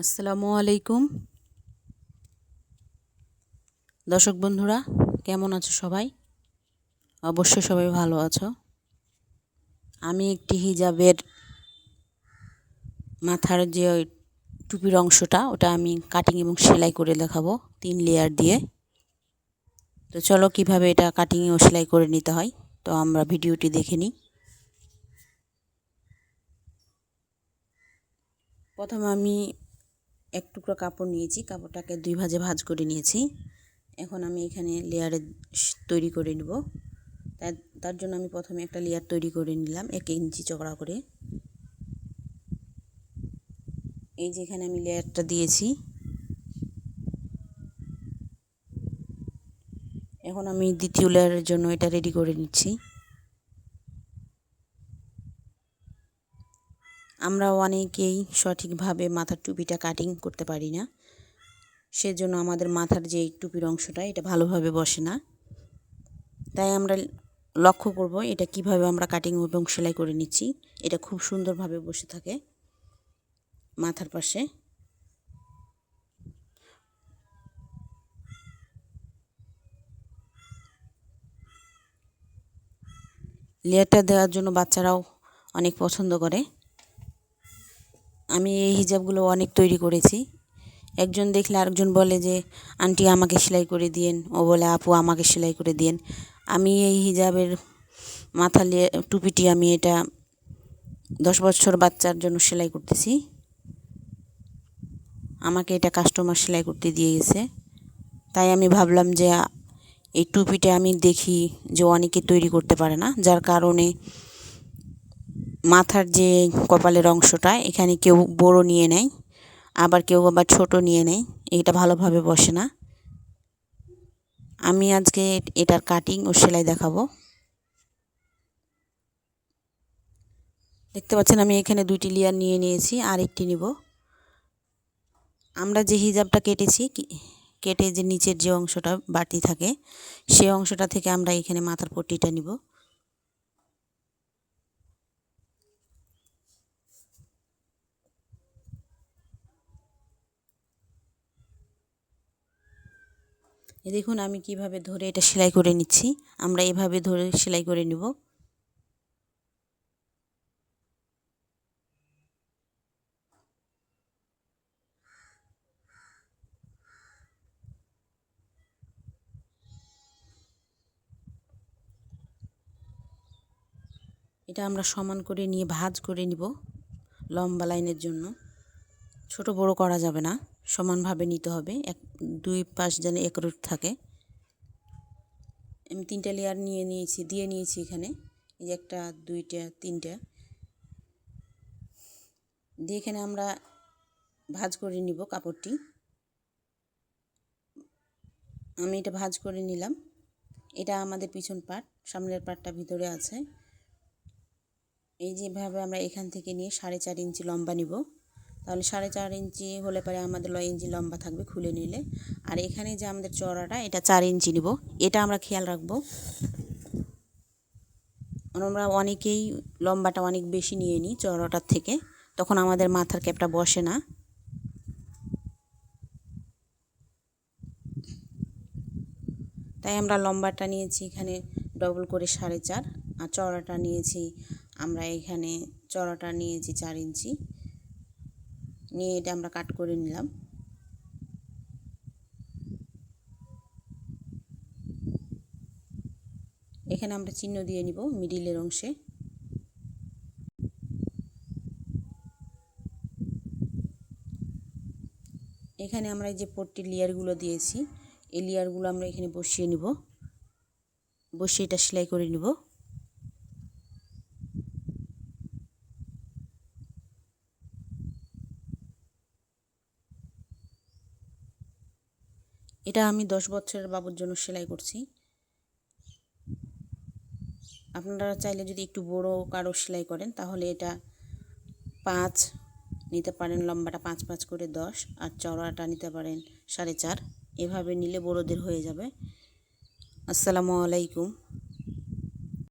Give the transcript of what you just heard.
আসসালামু আলাইকুম দর্শক বন্ধুরা, কেমন আছো সবাই? অবশ্যই সবাই ভালো আছো। আমি একটি হিজাবের মাথার যে ওই টুপির অংশটা ওটা আমি কাটিং এবং সেলাই করে দেখাবো 3 লেয়ার দিয়ে। তো চলো কিভাবে এটা কাটিং ও সেলাই করে নিতে হয়, তো আমরা ভিডিওটি দেখে নিই। প্রথমে আমি এক টুকরো কাপড় নিয়েছি, কাপড়টাকে 2 ভাঁজে ভাঁজ করে নিয়েছি। এখন আমি এখানে লেয়ারে তৈরি করে নেব। তার জন্য আমি প্রথমে একটা লেয়ার তৈরি করে নিলাম 1 ইঞ্চি চওড়া করে। এই যে এখানে আমি লেয়ারটা দিয়েছি। এখন আমি দ্বিতীয় লেয়ারের জন্য এটা রেডি করে নিচ্ছি। আমরা অনেকেই সঠিকভাবে মাথার টুপিটা কাটিং করতে পারি না, সেজন্য আমাদের মাথার যে টুপির অংশটা এটা ভালোভাবে বসে না। তাই আমরা লক্ষ্য করব এটা কিভাবে আমরা কাটিং এবং সেলাই করে নিচ্ছি। এটা খুব সুন্দরভাবে বসে থাকে মাথার পাশে। লেয়ারটা দেওয়ার জন্য বাচ্চারাও অনেক পছন্দ করে। আমি এই হিজাবগুলো অনেক তৈরি করেছি। একজন দেখলে আরেকজন বলে যে আন্টি আমাকে সেলাই করে দিয়েন, ও বলে আপু আমাকে সেলাই করে দিয়েন। আমি এই হিজাবের টুপিটি আমি এটা 10 বছর বাচ্চার জন্য সেলাই করতেছি। আমাকে এটা কাস্টমার সেলাই করতে দিয়ে গেছে। তাই আমি ভাবলাম যে এই টুপিটা আমি দেখি যে অনেকে তৈরি করতে পারে না, যার কারণে মাথার যে কপালের অংশটা এখানে কেউ বড় নিয়ে নেয়, আবার কেউ ছোট নিয়ে নেয়। এটা ভালোভাবে বসে না। আমি আজকে এটার কাটিং ও সেলাই দেখাবো। দেখতে পাচ্ছেন আমি এখানে 2টি লেয়ার নিয়ে নিয়েছি, আর একটি নিব। আমরা যে হিজাবটা কেটেছি, কেটে যে নিচের যে অংশটা বাড়তি থাকে সেই অংশটা থেকে আমরা এখানে মাথার পট্টিটা নিব। দেখুন আমি কিভাবে ধরে এটা সেলাই করে নিচ্ছি। আমরা এভাবে ধরে সেলাই করে নিব। এটা আমরা সমান করে নিয়ে ভাঁজ করে নিব লম্বা লাইনের জন্য। ছোট বড় করা যাবে না, সমানভাবে নিতে হবে, 2 পাশ যেন একরূপ থাকে। আমি 3টা লেয়ার দিয়ে নিয়েছি এখানে। এই যে 1টা 2টা 3টা দিয়ে এখানে আমরা ভাঁজ করে নিব কাপড়টি। আমি এটা ভাঁজ করে নিলাম। এটা আমাদের পিছন পার্ট, সামনের পার্টটা ভিতরে আছে। এই যেভাবে আমরা এখান থেকে নিয়ে 4.5 ইঞ্চি লম্বা নিব। তাহলে 4.5 ইঞ্চি হলে পরে আমাদের 9 ইঞ্চি লম্বা থাকবে খুলে নিলে। আর এখানে যে আমাদের চওড়াটা এটা 4 ইঞ্চি নিব, এটা আমরা খেয়াল রাখবো। আমরা অনেকেই লম্বাটা অনেক বেশি নিয়ে নিই চওড়াটার থেকে, তখন আমাদের মাথার ক্যাপটা বসে না। তাই আমরা লম্বাটা নিয়েছি এখানে ডবল করে 4.5, আর চওড়াটা নিয়েছি আমরা এখানে 4 ইঞ্চি নিয়ে এটা আমরা কাট করে নিলাম। এখানে আমরা চিহ্ন দিয়ে নিব মিডিলের অংশে। এখানে আমরা এই যে পট্টির লেয়ারগুলো দিয়েছি, এই লেয়ারগুলো আমরা এখানে বসিয়ে নিব, বসিয়ে এটা সেলাই করে নিব। এটা আমি 10 বছরের বাবুর জন্য সেলাই করছি। আপনারা চাইলে যদি একটু বড় কারো সেলাই করেন তাহলে এটা 5 নিতে পারেন, লম্বাটা 5 করে 10, আর চওড়াটা নিতে পারেন 4.5। এভাবে নিলে বড়দের হয়ে যাবে। আসসালামু আলাইকুম।